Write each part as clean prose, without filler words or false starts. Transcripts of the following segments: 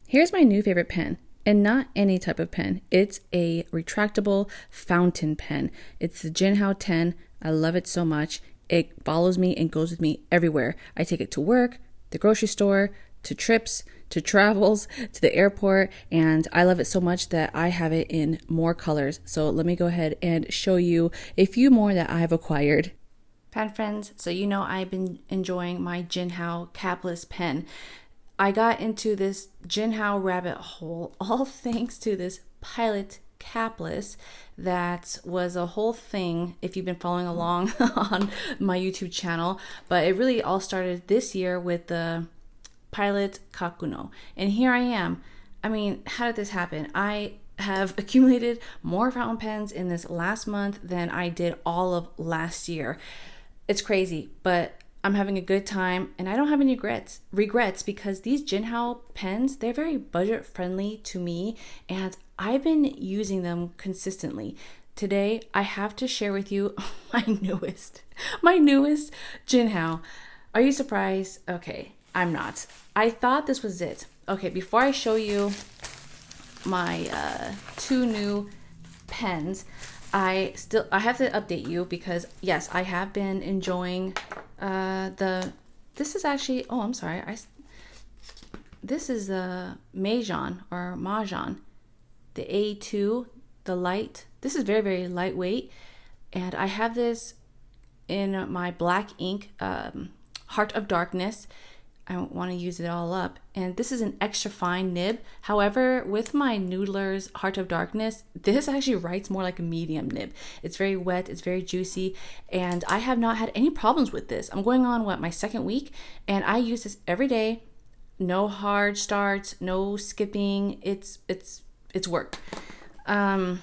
Here's my new favorite pen, and not any type of pen. It's a retractable fountain pen. It's the JINHAO 10. I love it so much. It follows me and goes with me everywhere. I take it to work, the grocery store, to trips, to travels, to the airport, and I love it so much that I have it in more colors. So let me go ahead and show you a few more that I've acquired. Pen friends, so you know I've been enjoying my JINHAO capless pen. I got into this JINHAO rabbit hole all thanks to this Pilot capless that was a whole thing if you've been following along on my YouTube channel. But it really all started this year with the Pilot Kakuno. And here I am. I mean, how did this happen? I have accumulated more fountain pens in this last month than I did all of last year. It's crazy, but I'm having a good time and I don't have any regrets because these JINHAO pens, they're very budget friendly to me and I've been using them consistently. Today, I have to share with you my newest JINHAO. Are you surprised? Okay, I'm not. I thought this was it. Okay, before I show you my two new pens, I have to update you because yes, I have been enjoying this is actually, oh, I'm sorry. This is the Mahjong or Mahjong, the A2, the light. This is very, very lightweight. And I have this in my black ink, Heart of Darkness. I don't want to use it all up. And this is an extra fine nib. However, with my Noodler's Heart of Darkness, this actually writes more like a medium nib. It's very wet, it's very juicy, and I have not had any problems with this. I'm going on, my second week, and I use this every day. No hard starts, no skipping. It's work. And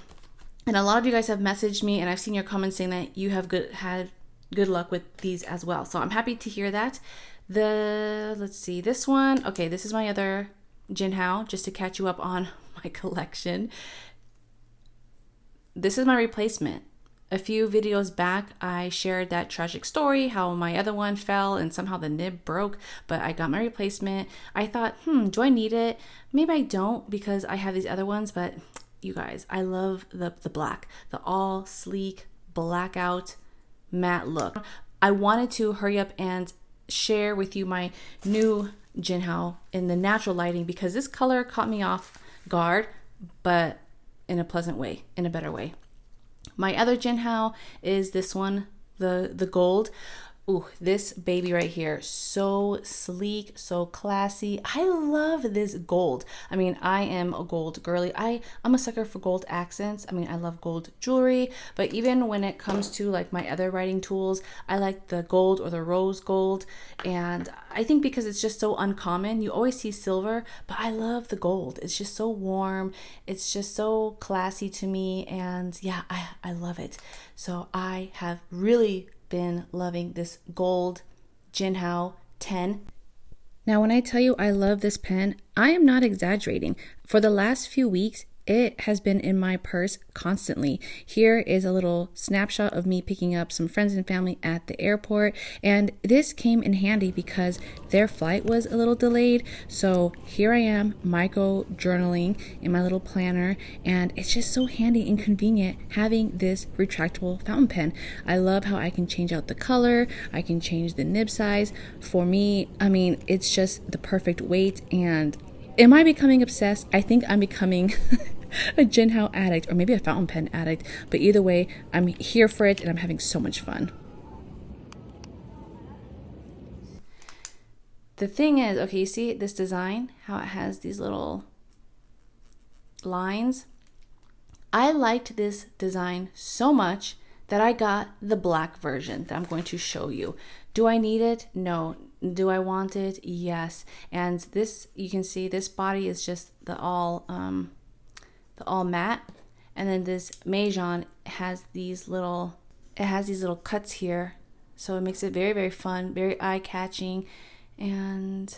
a lot of you guys have messaged me, and I've seen your comments saying that you have had good luck with these as well. So I'm happy to hear that. Let's see, this one. Okay, this is my other JINHAO, just to catch you up on my collection. This is my replacement. A few videos back, I shared that tragic story, how my other one fell and somehow the nib broke, but I got my replacement. I thought, do I need it? Maybe I don't because I have these other ones, but you guys, I love the black, the all sleek, blackout, matte look. I wanted to hurry up and share with you my new JINHAO in the natural lighting because this color caught me off guard, but in a pleasant way, in a better way. My other JINHAO is this one, the gold. Ooh, this baby right here, so sleek, so classy. I love this gold. I mean, I am a gold girly. I'm a sucker for gold accents. I mean, I love gold jewelry, but even when it comes to like my other writing tools, I like the gold or the rose gold. And I think because it's just so uncommon, you always see silver, but I love the gold. It's just so warm. It's just so classy to me. And yeah, I love it. So I have really been loving this gold JINHAO 10. Now, when I tell you I love this pen, I am not exaggerating. For the last few weeks, it has been in my purse constantly. Here is a little snapshot of me picking up some friends and family at the airport, and this came in handy because their flight was a little delayed. So here I am micro journaling in my little planner, and it's just so handy and convenient having this retractable fountain pen. I love how I can change out the color, I can change the nib size. For me, I mean, it's just the perfect weight. And am I becoming obsessed? I think I'm becoming a JINHAO addict, or maybe a fountain pen addict, but either way, I'm here for it and I'm having so much fun. The thing is, okay, you see this design, how it has these little lines? I liked this design so much that I got the black version that I'm going to show you. Do I need it? No. Do I want it? Yes. And this, you can see this body is just the all matte, and then this Mahjong has these little cuts here, so it makes it very, very fun, very eye-catching. And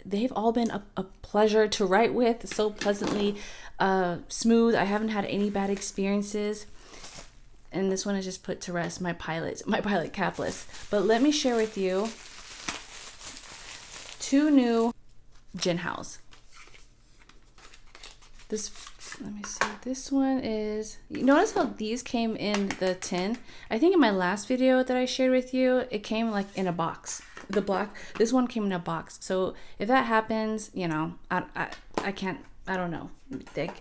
they've all been a pleasure to write with, so pleasantly smooth. I haven't had any bad experiences. And this one is just put to rest, my pilot capless. But let me share with you two new JINHAOs. This, let me see, this one is, you notice how these came in the tin? I think in my last video that I shared with you, it came like in a box. The black, this one came in a box. So if that happens, you know, I can't, I don't know.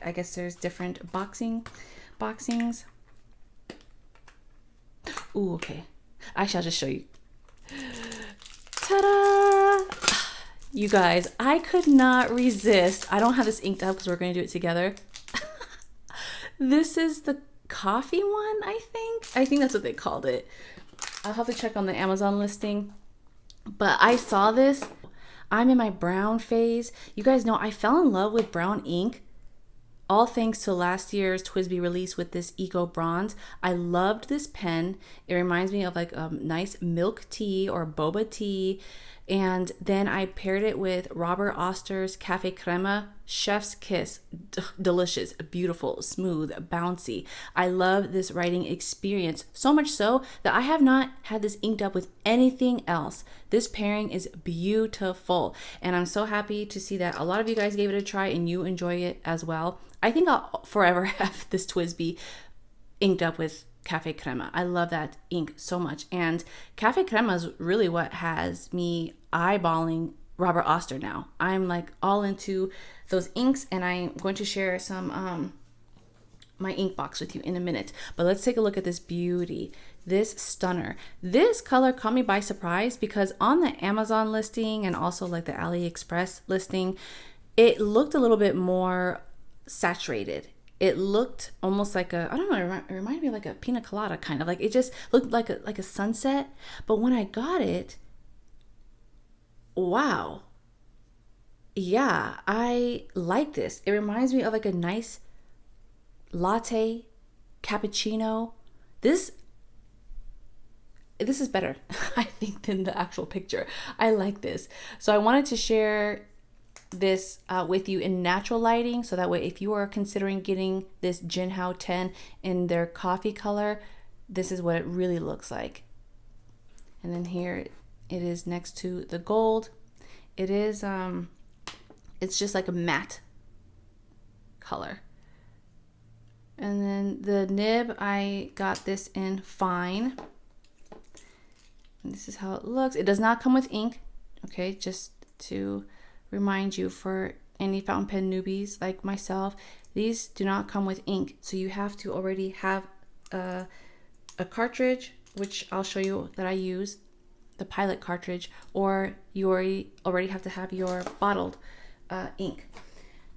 I guess there's different boxings. Ooh, okay. Actually, I'll just show you. Ta-da! You guys, I could not resist. I don't have this inked up because we're going to do it together. This is the coffee one, I think. I think that's what they called it. I'll have to check on the Amazon listing. But I saw this. I'm in my brown phase. You guys know I fell in love with brown ink. All thanks to last year's TWSBI release with this Eco Bronze. I loved this pen. It reminds me of like a nice milk tea or boba tea. And then I paired it with Robert Oster's Cafe Crema, Chef's Kiss. Delicious, beautiful, smooth, bouncy. I love this writing experience, so much so that I have not had this inked up with anything else. This pairing is beautiful. And I'm so happy to see that a lot of you guys gave it a try and you enjoy it as well. I think I'll forever have this TWSBI inked up with Cafe Crema. I love that ink so much. And Cafe Crema is really what has me eyeballing Robert Oster now. I'm like all into those inks, and I'm going to share some my ink box with you in a minute. But let's take a look at this beauty, this stunner. This color caught me by surprise because on the Amazon listing and also like the AliExpress listing, it looked a little bit more saturated. It looked almost like a, I don't know, it reminded me of like a pina colada kind of, like it just looked like a sunset. But when I got it, wow. Yeah, I like this. It reminds me of like a nice latte, cappuccino. This is better, I think, than the actual picture. I like this. So I wanted to share this with you in natural lighting, so that way if you are considering getting this JINHAO 10 in their coffee color, this is what it really looks like. And then here it is next to the gold. It is it's just like a matte color. And then the nib, I got this in fine, and this is how it looks. It does not come with ink, okay, just to remind you, for any fountain pen newbies like myself, these do not come with ink. So you have to already have a cartridge, which I'll show you that I use, the pilot cartridge, or you already have to have your bottled ink.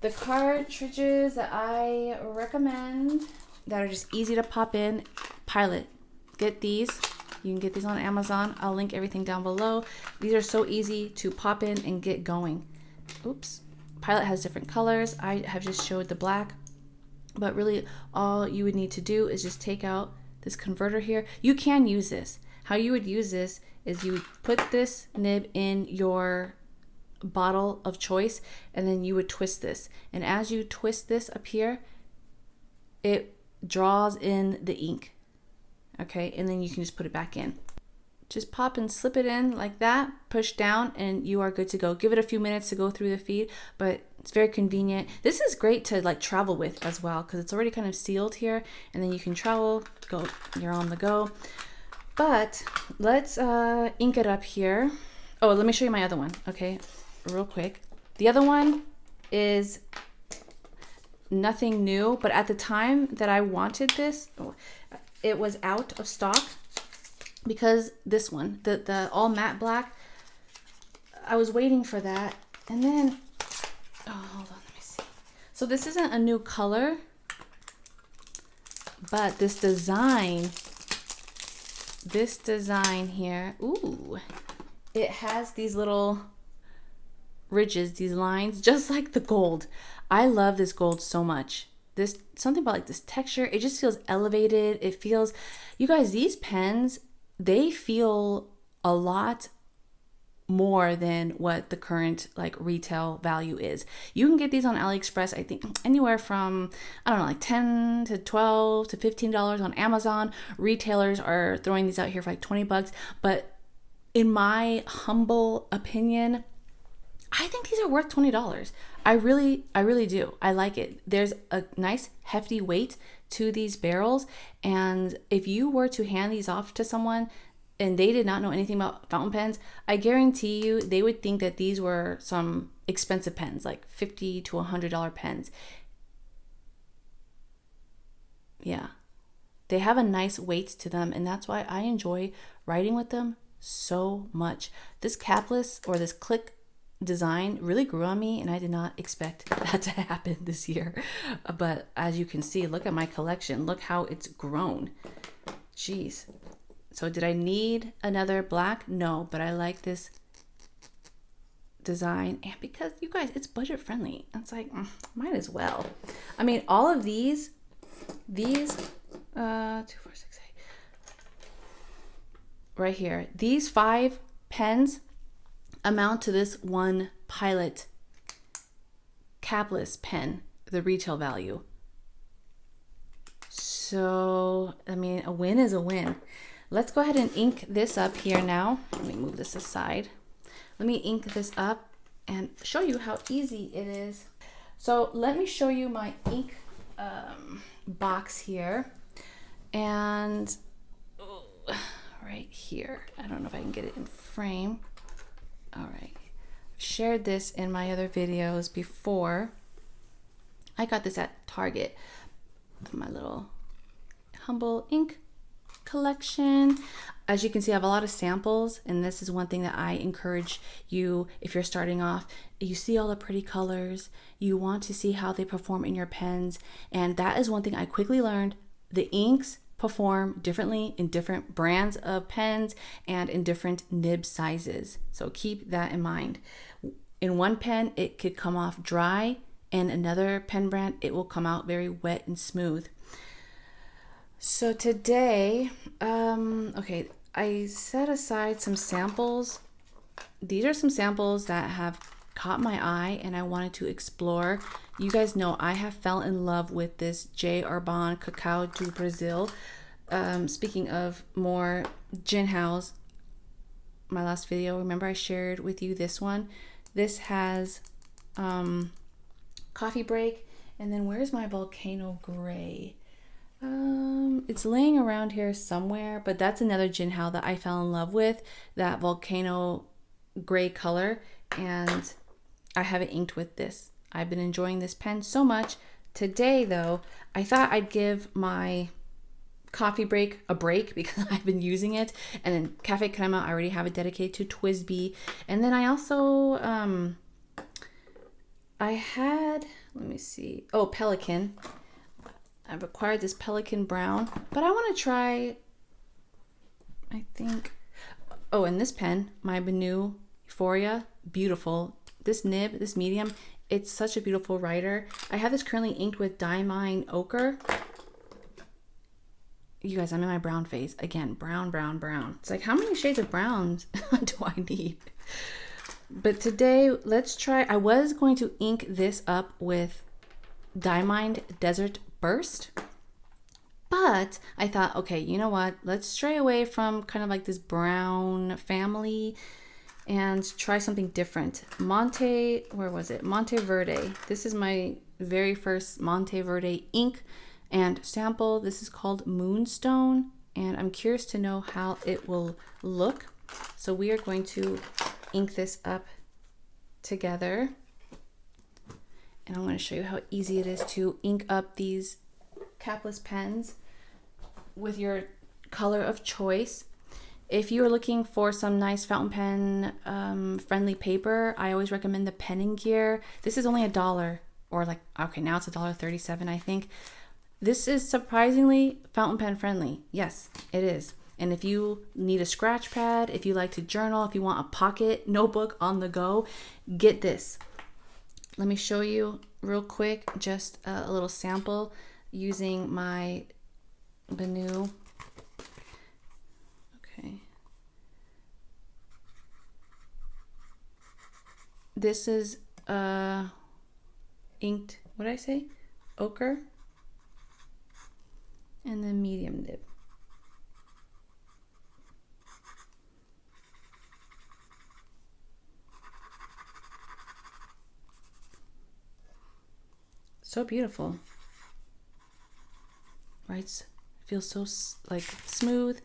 The cartridges that I recommend that are just easy to pop in, pilot. Get these. You can get these on Amazon. I'll link everything down below. These are so easy to pop in and get going. Oops. Pilot has different colors. I have just showed the black, but really all you would need to do is just take out this converter here. You can use this. How you would use this is you would put this nib in your bottle of choice, and then you would twist this. And as you twist this up here, it draws in the ink. Okay, and then you can just put it back in. Just pop and slip it in like that, push down, and you are good to go. Give it a few minutes to go through the feed, but it's very convenient. This is great to like travel with as well, because it's already kind of sealed here, and then you can travel, go, you're on the go. But let's ink it up here. Oh, let me show you my other one, okay, real quick. The other one is nothing new, but at the time that I wanted this, it was out of stock. Because this one, the all matte black, I was waiting for that. And then, oh, hold on, let me see. So this isn't a new color, but this design here, ooh, it has these little ridges, these lines, just like the gold. I love this gold so much. This, something about like this texture, it just feels elevated. It feels, you guys, these pens, they feel a lot more than what the current like retail value is. You can get these on AliExpress, I think anywhere from, I don't know, like 10 to 12 to $15 on Amazon. Retailers are throwing these out here for like 20 bucks. But in my humble opinion, I think these are worth $20. I really do. I like it. There's a nice hefty weight to these barrels. And if you were to hand these off to someone and they did not know anything about fountain pens, I guarantee you they would think that these were some expensive pens, like $50 to $100 pens. Yeah. They have a nice weight to them, and that's why I enjoy writing with them so much. This capless or this click design really grew on me, and I did not expect that to happen this year. But as you can see, look at my collection. Look how it's grown. Jeez. So did I need another black? No, but I like this design, and because you guys, it's budget friendly. It's like, might as well. I mean, all of these 2, 4, 6, 8 right here, these 5 pens amount to this one Pilot capless pen, the retail value. So I mean, a win is a win. Let's go ahead and ink this up here now. Let me move this aside. Let me ink this up and show you how easy it is. So let me show you my ink box here. And right here, I don't know if I can get it in frame. All right, I've shared this in my other videos before. I got this at Target, my little humble ink collection. As you can see, I have a lot of samples, and this is one thing that I encourage you if you're starting off. You see all the pretty colors, you want to see how they perform in your pens, and that is one thing I quickly learned. The inks perform differently in different brands of pens and in different nib sizes, so keep that in mind. In one pen it could come off dry, and another pen brand it will come out very wet and smooth. So today, okay, I set aside some samples. These are some samples that have caught my eye and I wanted to explore. You guys know I have fell in love with this J Arbon Cacao do Brazil. Speaking of more JINHAOs, my last video, remember I shared with you this one? This has coffee break, and then where's my volcano gray? It's laying around here somewhere, but that's another JINHAO that I fell in love with, that volcano gray color, and I have it inked with this. I've been enjoying this pen so much. Today though, I thought I'd give my coffee break a break because I've been using it, and then Cafe Crema I already have it dedicated to Twisby, and then I also I had, let me see, oh, Pelican. I've acquired this Pelican Brown, but I want to try, I think, oh, and this pen, my Benu Euphoria, beautiful. This nib, this medium, it's such a beautiful writer. I have this currently inked with Diamine Ochre. You guys, I'm in my brown phase. Again, brown, brown, brown. It's like, how many shades of browns do I need? But today, let's try, I was going to ink this up with Diamine Desert Burst, but I thought, okay, you know what, let's stray away from kind of like this brown family and try something different. Where was it? Monteverde. This is my very first Monteverde ink and sample. This is called Moonstone, and I'm curious to know how it will look. So we are going to ink this up together. And I'm going to show you how easy it is to ink up these capless pens with your color of choice. If you are looking for some nice fountain pen friendly paper, I always recommend the Pen & Gear. This is only $1, or like, okay, now it's $1.37, I think. This is surprisingly fountain pen friendly. Yes, it is. And if you need a scratch pad, if you like to journal, if you want a pocket notebook on the go, get this. Let me show you real quick just a little sample using my Benu. Okay. This is inked, what did I say? Ochre. And then medium nib. So beautiful. Right? It feels so like smooth.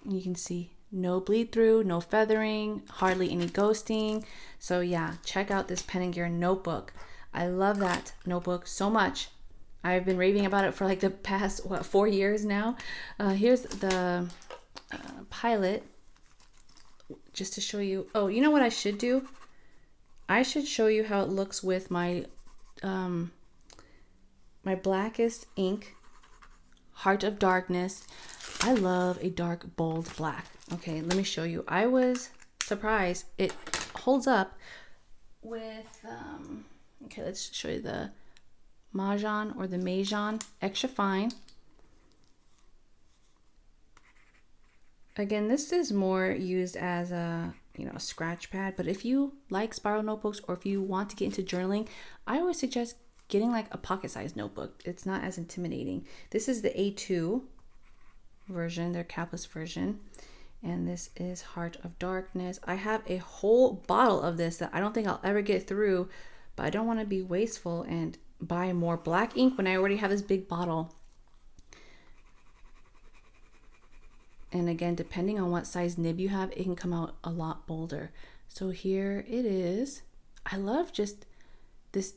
And you can see no bleed through, no feathering, hardly any ghosting. So yeah, check out this Pen and Gear notebook. I love that notebook so much. I've been raving about it for like the past, 4 years now. Here's the pilot, just to show you. Oh, you know what I should do? I should show you how it looks with my my blackest ink, Heart of Darkness. I love a dark, bold black. Okay, let me show you. I was surprised. It holds up with, okay, let's show you the Mahjong or the Mahjong Extra Fine. Again, this is more used as a, a scratch pad, but if you like spiral notebooks or if you want to get into journaling, I always suggest getting like a pocket-sized notebook. It's not as intimidating. This is the A2 version, their capless version, and this is Heart of Darkness. I have a whole bottle of this that I don't think I'll ever get through, but I don't want to be wasteful and buy more black ink when I already have this big bottle. And again, depending on what size nib you have, it can come out a lot bolder. So here it is. I love just this,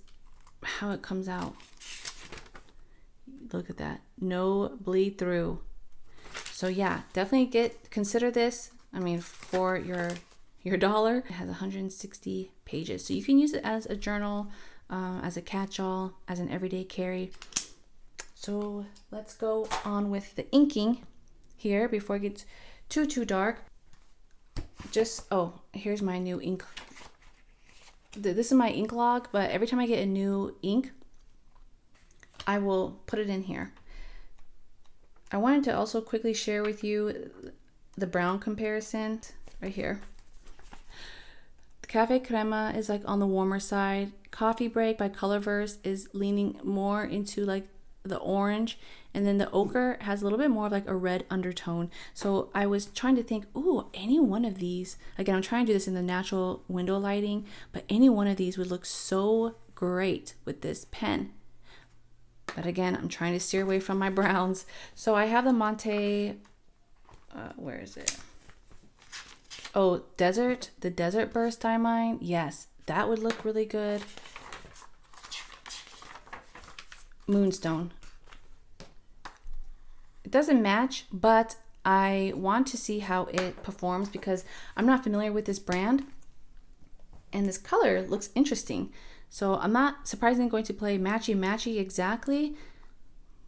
how it comes out. Look at that. No bleed through. So yeah, definitely consider this. I mean, for your dollar, it has 160 pages. So you can use it as a journal, as a catch-all, as an everyday carry. So let's go on with the inking here before it gets too dark. Here's my new ink. This is my ink log, but every time I get a new ink, I will put it in here. I wanted to also quickly share with you the brown comparison right here. The Cafe Crema is like on the warmer side. Coffee Break by Colorverse is leaning more into like the orange, and then the ochre has a little bit more of like a red undertone. So I was trying to think, ooh, any one of these, again, I'm trying to do this in the natural window lighting, but any one of these would look so great with this pen. But again, I'm trying to steer away from my browns. So I have the Monte, where is it? Oh, the Desert Burst Diamine. Yes, that would look really good. Moonstone. It doesn't match, but I want to see how it performs because I'm not familiar with this brand. And this color looks interesting. So I'm not surprisingly going to play matchy exactly,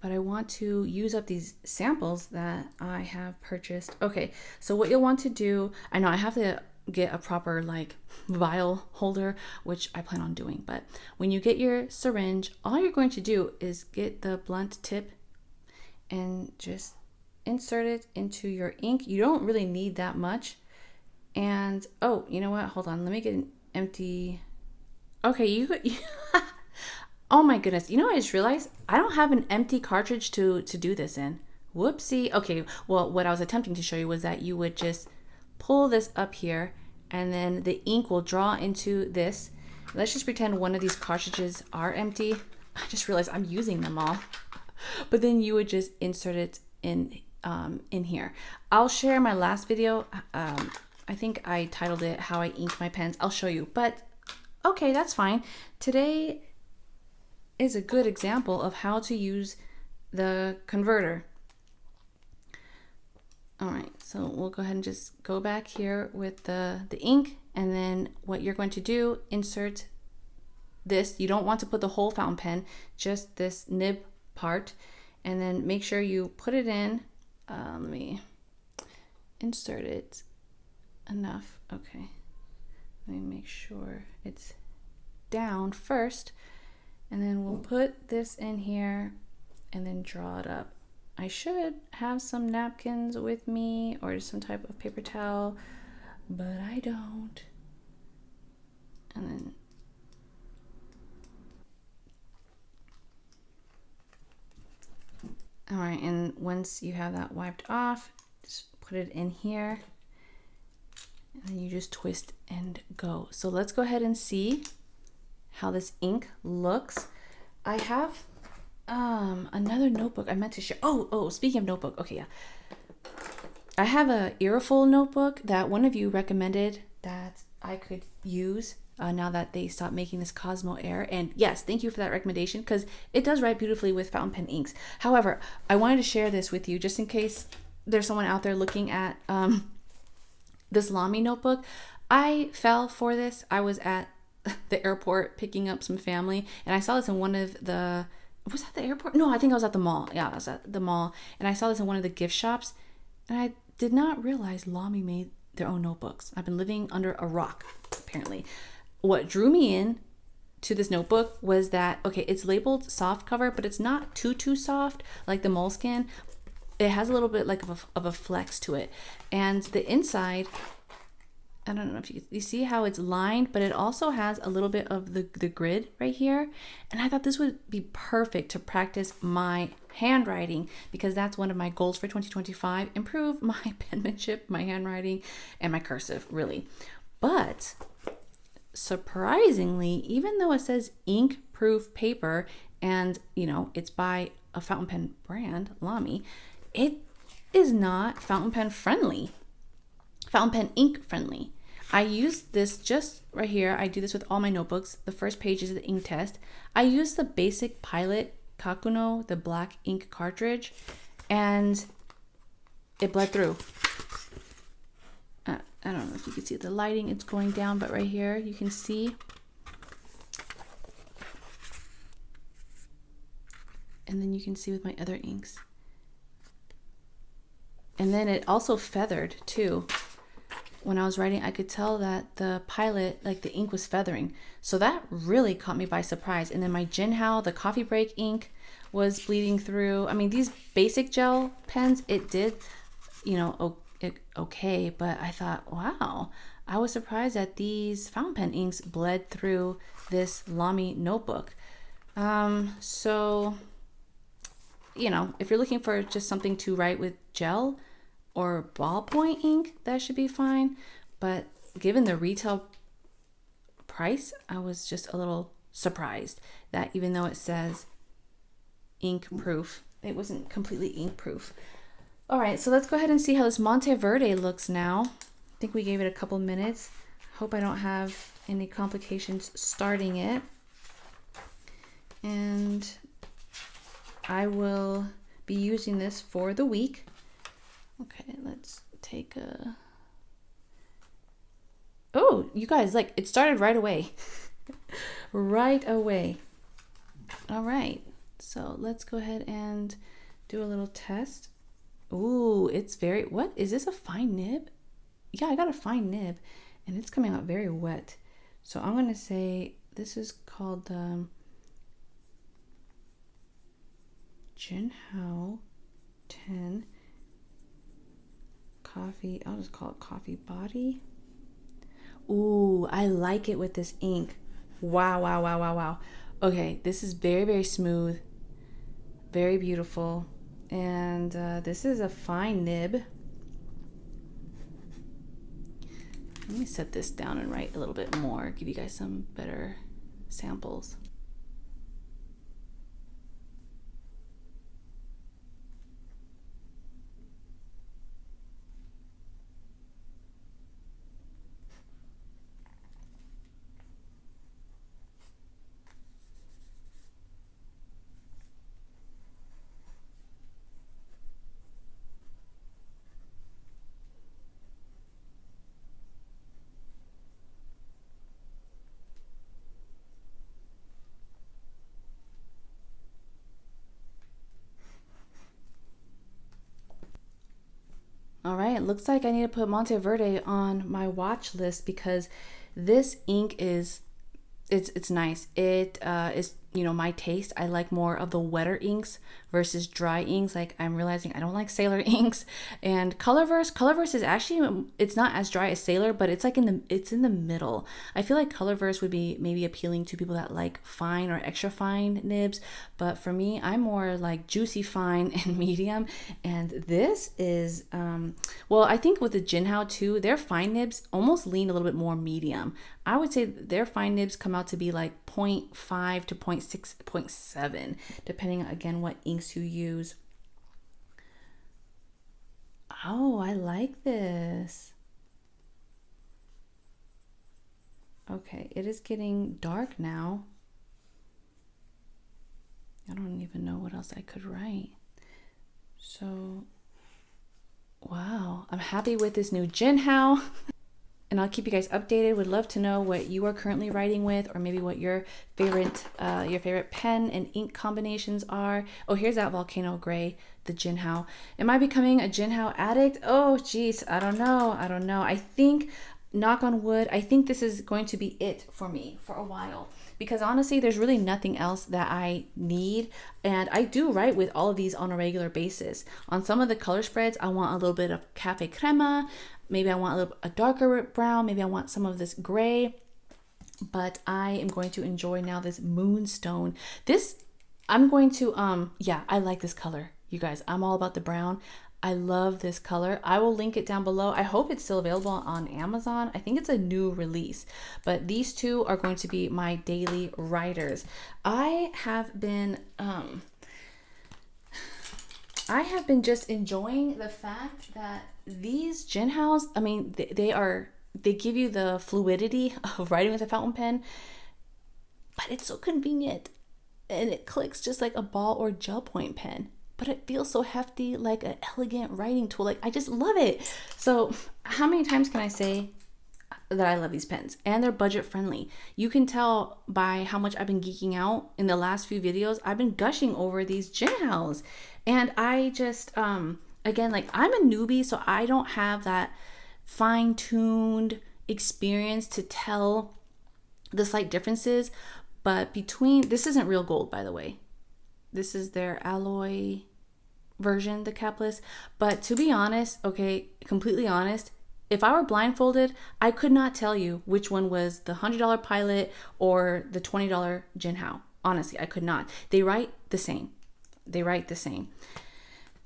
but I want to use up these samples that I have purchased. Okay, so what you'll want to do, I know I have to get a proper like vial holder, which I plan on doing, but when you get your syringe, all you're going to do is get the blunt tip and just insert it into your ink. You don't really need that much. And oh, you know what? Hold on, let me get an empty. Okay, oh my goodness. You know, I just realized I don't have an empty cartridge to do this in. Whoopsie. Okay, well, what I was attempting to show you was that you would just pull this up here and then the ink will draw into this. Let's just pretend one of these cartridges are empty. I just realized I'm using them all. But then you would just insert it in here. I'll share my last video. I think I titled it How I Ink My Pens. I'll show you, but okay, that's fine. Today is a good example of how to use the converter. All right, so we'll go ahead and just go back here with the ink, and then what you're going to do, insert this. You don't want to put the whole fountain pen, just this nib part, and then make sure you put it in. Let me insert it enough. Okay, let me make sure it's down first, and then we'll put this in here and then draw it up. I should have some napkins with me or some type of paper towel, but I don't. And then all right, and once you have that wiped off, just put it in here and then you just twist and go. So let's go ahead and see how this ink looks. I have another notebook I meant to share. Oh, speaking of notebook, okay, yeah. I have a earful notebook that one of you recommended that I could use now that they stopped making this Cosmo Air. And yes, thank you for that recommendation because it does write beautifully with fountain pen inks. However, I wanted to share this with you just in case there's someone out there looking at this Lamy notebook. I fell for this. I was at the airport picking up some family, and I saw this in one of the, was that the airport? No, I think I was at the mall. Yeah, I was at the mall, and I saw this in one of the gift shops, and I did not realize Lamy made their own notebooks. I've been living under a rock, apparently. What drew me in to this notebook was that, okay, it's labeled soft cover, but it's not too soft like the moleskin. It has a little bit like of a flex to it. And the inside, I don't know if you see how it's lined, but it also has a little bit of the grid right here. And I thought this would be perfect to practice my handwriting because that's one of my goals for 2025, improve my penmanship, my handwriting, and my cursive, really. But surprisingly, even though it says ink proof paper and, you know, it's by a fountain pen brand, Lamy, it is not fountain pen friendly, fountain pen ink friendly. I use this just right here. I do this with all my notebooks. The first page is the ink test. I use the basic Pilot Kakuno, the black ink cartridge, and it bled through. I don't know if you can see the lighting, it's going down, but right here you can see. And then you can see with my other inks. And then it also feathered too. When I was writing, I could tell that the Pilot, like the ink was feathering. So that really caught me by surprise. And then my JINHAO, the coffee break ink, was bleeding through. I mean, these basic gel pens, it did, you know, okay, but I thought, wow, I was surprised that these fountain pen inks bled through this Lamy notebook. So, you know, if you're looking for just something to write with gel or ballpoint ink, that should be fine. But given the retail price, I was just a little surprised that even though it says ink proof, it wasn't completely ink proof. All right, so let's go ahead and see how this Monteverde looks now. I think we gave it a couple minutes. Hope I don't have any complications starting it. And I will be using this for the week. Okay, let's take a... Oh, you guys, like, it started right away. Right away. All right, so let's go ahead and do a little test. Ooh, it's very, what? Is this a fine nib? Yeah, I got a fine nib, and it's coming out very wet. So I'm going to say this is called the JINHAO 10 Coffee, I'll just call it Coffee Body. Ooh, I like it with this ink. Wow. Okay, this is very smooth, very beautiful. And this is a fine nib. Let me set this down and write a little bit more, give you guys some better samples. All right, it looks like I need to put Monteverde on my watch list because this ink is, it's nice. It is, you know, my taste. I like more of the wetter inks versus dry inks. Like I'm realizing I don't like Sailor inks. And Colorverse is actually, it's not as dry as Sailor, but it's like it's in the middle. I feel like Colorverse would be maybe appealing to people that like fine or extra fine nibs, but for me, I'm more like juicy fine and medium. And this is, well, I think with the JINHAO too, their fine nibs almost lean a little bit more medium. I would say their fine nibs come out to be like 0.5 to 0.6 6.7, depending on, again, what inks you use. Oh, I like this. Okay, it is getting dark now. I don't even know what else I could write. So, wow, I'm happy with this new JINHAO. And I'll keep you guys updated. Would love to know what you are currently writing with, or maybe what your favorite pen and ink combinations are. Oh, here's that volcano gray, the JINHAO. Am I becoming a JINHAO addict? Oh, geez, I don't know. I think, knock on wood, I think this is going to be it for me for a while. Because honestly, there's really nothing else that I need. And I do write with all of these on a regular basis. On some of the color spreads, I want a little bit of cafe crema. Maybe I want a darker brown. Maybe I want some of this gray. But I am going to enjoy now this moonstone. This, I'm going to, yeah, I like this color. You guys, I'm all about the brown. I love this color. I will link it down below. I hope it's still available on Amazon. I think it's a new release, but these two are going to be my daily writers. I have been just enjoying the fact that these JINHAOs, I mean, they give you the fluidity of writing with a fountain pen, but it's so convenient and it clicks just like a ball or gel point pen. But it feels so hefty, like an elegant writing tool. Like, I just love it. So how many times can I say that I love these pens? And they're budget friendly. You can tell by how much I've been geeking out in the last few videos. I've been gushing over these JINHAOs. And I just, again, like, I'm a newbie, so I don't have that fine-tuned experience to tell the slight differences. But this isn't real gold, by the way. This is their alloy version, the capless. But to be honest, okay, completely honest, if I were blindfolded, I could not tell you which one was the $100 Pilot or the $20 JINHAO. Honestly, I could not. They write the same.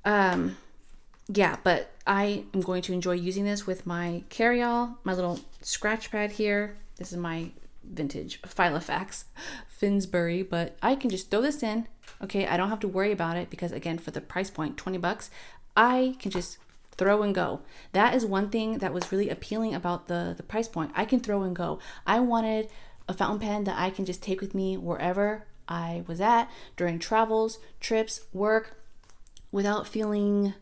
Yeah, but I am going to enjoy using this with my carry-all, my little scratch pad here. This is my vintage Filofax Finsbury, but I can just throw this in. Okay, I don't have to worry about it because, again, for the price point, 20 bucks, I can just throw and go. That is one thing that was really appealing about the price point. I can throw and go. I wanted a fountain pen that I can just take with me wherever I was at during travels, trips, work, without feeling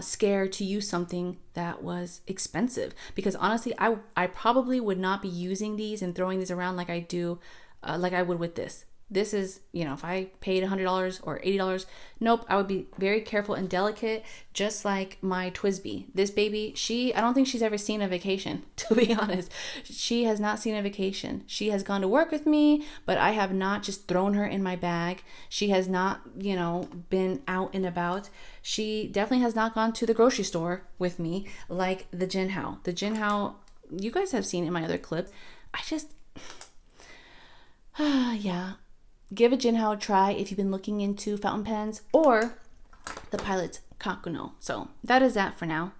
scared to use something that was expensive. Because honestly, I probably would not be using these and throwing these around like I do, like I would with this. This is, you know, if I paid $100 or $80, nope, I would be very careful and delicate, just like my Twisby. This baby, I don't think she's ever seen a vacation, to be honest. She has not seen a vacation. She has gone to work with me, but I have not just thrown her in my bag. She has not, you know, been out and about. She definitely has not gone to the grocery store with me like the JINHAO. The JINHAO, you guys have seen in my other clips. Yeah. Give a JINHAO a try if you've been looking into fountain pens or the Pilot Kakuno. So that is that for now.